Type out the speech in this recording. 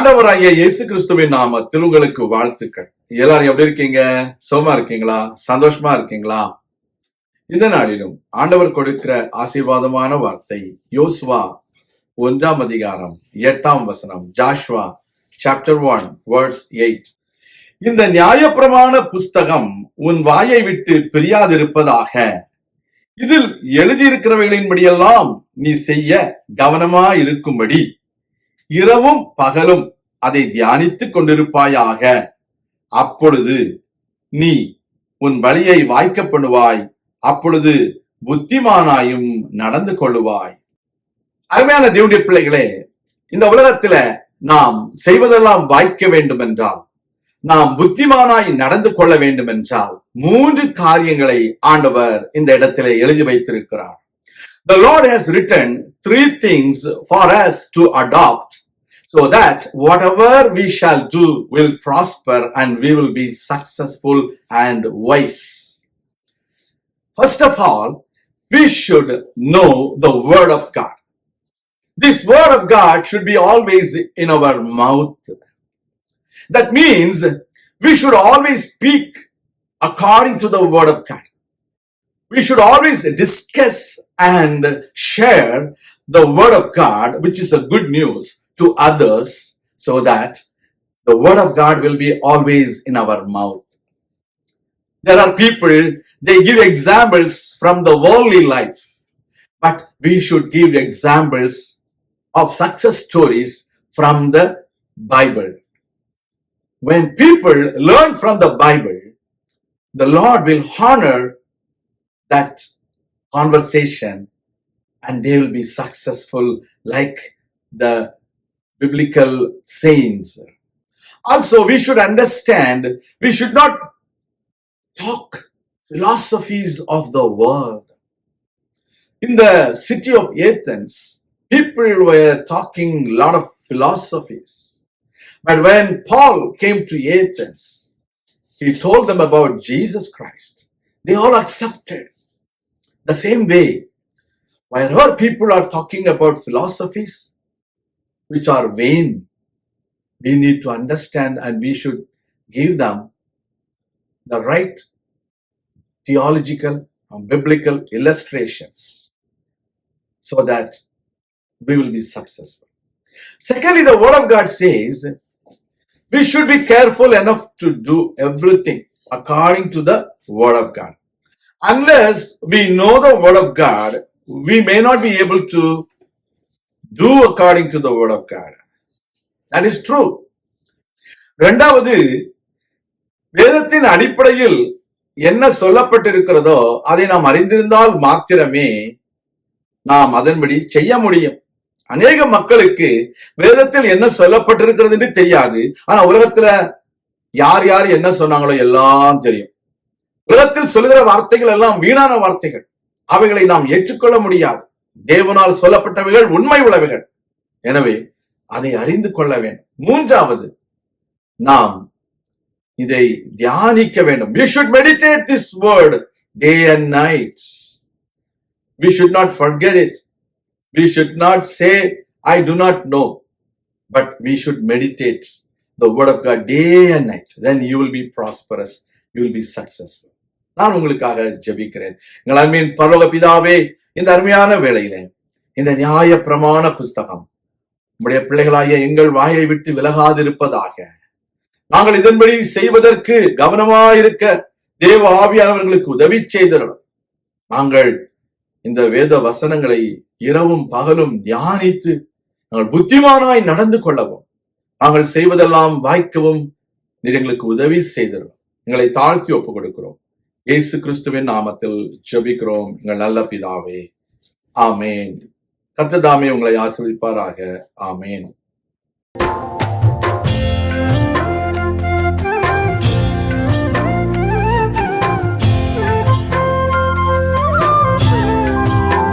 ஆண்டவராகிய இயேசு கிறிஸ்துவின் நாமத்தில் உங்களுக்கு வாழ்த்துக்கள். எல்லாரும் எப்படி இருக்கீங்க? சுகமா இருக்கீங்களா? சந்தோஷமா இருக்கீங்களா? இந்த நாளிலும் ஆண்டவர் கொடுக்கிற ஆசீர்வாதமான வார்த்தை யோசுவா 1 அதிகாரம் 8 வசனம். Joshua chapter 1 verse 8. இந்த நியாயப்பிரமாண புஸ்தகம் உன் வாயை விட்டு பிரியாதிருப்பதாக. இதில் எழுதியிருக்கிறவைகளின்படியெல்லாம் நீ செய்ய கவனமாயிருக்கும்படி இரவும் பகலும் அதை தியானித்துக் கொண்டிருப்பாயாக. அப்பொழுது நீ உன் வழியை வாய்க்க பண்ணுவாய், அப்பொழுது புத்திமானாயும் நடந்து கொள்ளுவாய். அருமையான தேவனுடைய பிள்ளைகளே, இந்த உலகத்துல நாம் செய்வதெல்லாம் வாய்க்க வேண்டும் என்றால், நாம் புத்திமானாய் நடந்து கொள்ள வேண்டும் என்றால் 3 காரியங்களை ஆண்டவர் இந்த இடத்திலே எழுதி வைத்திருக்கிறார். The Lord has written 3 things for us to adopt, so that whatever we shall do will prosper and we will be successful and wise. First of all, we should know the Word of God. This Word of God should be always in our mouth. That means we should always speak according to the Word of God. We should always discuss and share the Word of God, which is a good news, to others, so that the Word of God will be always in our mouth. There are people, they give examples from the worldly life, but we should give examples of success stories from the Bible. When people learn from the Bible, the Lord will honor that conversation and they will be successful like the biblical saints. Also, we should understand, we should not talk philosophies of the world. In the city of Athens, people were talking a lot of philosophies. But when Paul came to Athens, he told them about Jesus Christ. They all accepted. The same way, wherever people are talking about philosophies which are vain, we need to understand and we should give them the right theological and biblical illustrations so that we will be successful. Secondly, the Word of God says we should be careful enough to do everything according to the Word of God. Unless we know the Word of God, we may not be able to do according to the Word of God. That is true. இரண்டாவது, வேதத்தின் அடிப்படையில் என்ன சொல்லப்பட்டிருக்கிறதோ அதை நாம் அறிந்திருந்தால் மாத்திரமே நாம் அதன்படி செய்ய முடியும். அநேக மக்களுக்கு வேதத்தில் என்ன சொல்லப்பட்டிருக்கிறது என்று தெரியாது. ஆனா உலகத்துல யார் யார் என்ன சொன்னாங்களோ எல்லாம் தெரியும். உலகத்தில் சொல்லுகிற வார்த்தைகள் எல்லாம் வீணான வார்த்தைகள். அவைகளை நாம் ஏற்றுக்கொள்ள முடியாது. தேவனால் சொல்லப்பட்டவைகள் உண்மை உள்ளவைகள். எனவே அதை அறிந்து கொள்ள வேண்டும். மூன்றாவது, நாம் இதை தியானிக்க வேண்டும். We should meditate this word day and night. We should not forget it. We should not say, I do not know. But we should meditate the word of God day and night. Then you will be prosperous. You will be successful. நான் உங்களுக்காக ஜெபிக்கிறேன். எங்கள் அன்பின் பரலோக பிதாவே, இந்த அருமையான வேளையிலே இந்த நியாய பிரமாண புஸ்தகம் நம்முடைய பிள்ளைகளாகிய எங்கள் வாயை விட்டு விலகாதிருப்பதாக. நாங்கள் இதன்படி செய்வதற்கு கவனமாயிருக்க தேவ ஆவியானவர்களுக்கு உதவி செய்தரும். நாங்கள் இந்த வேத வசனங்களை இரவும் பகலும் தியானித்து நாங்கள் புத்திமானாய் நடந்து கொள்ளவும், நாங்கள் செய்வதெல்லாம் வாய்க்கவும் நீர் எங்களுக்கு உதவி செய்தரும். எங்களை தாழ்த்தி ஒப்புக் கொடுக்கிறோம். இயேசு கிறிஸ்துவின் நாமத்தில் ஜெபிக்கிறோம் எங்கள் நல்ல பிதாவே. ஆமேன். கர்த்தர் தாமே உங்களை ஆசீர்வதிப்பாராக. ஆமேன்.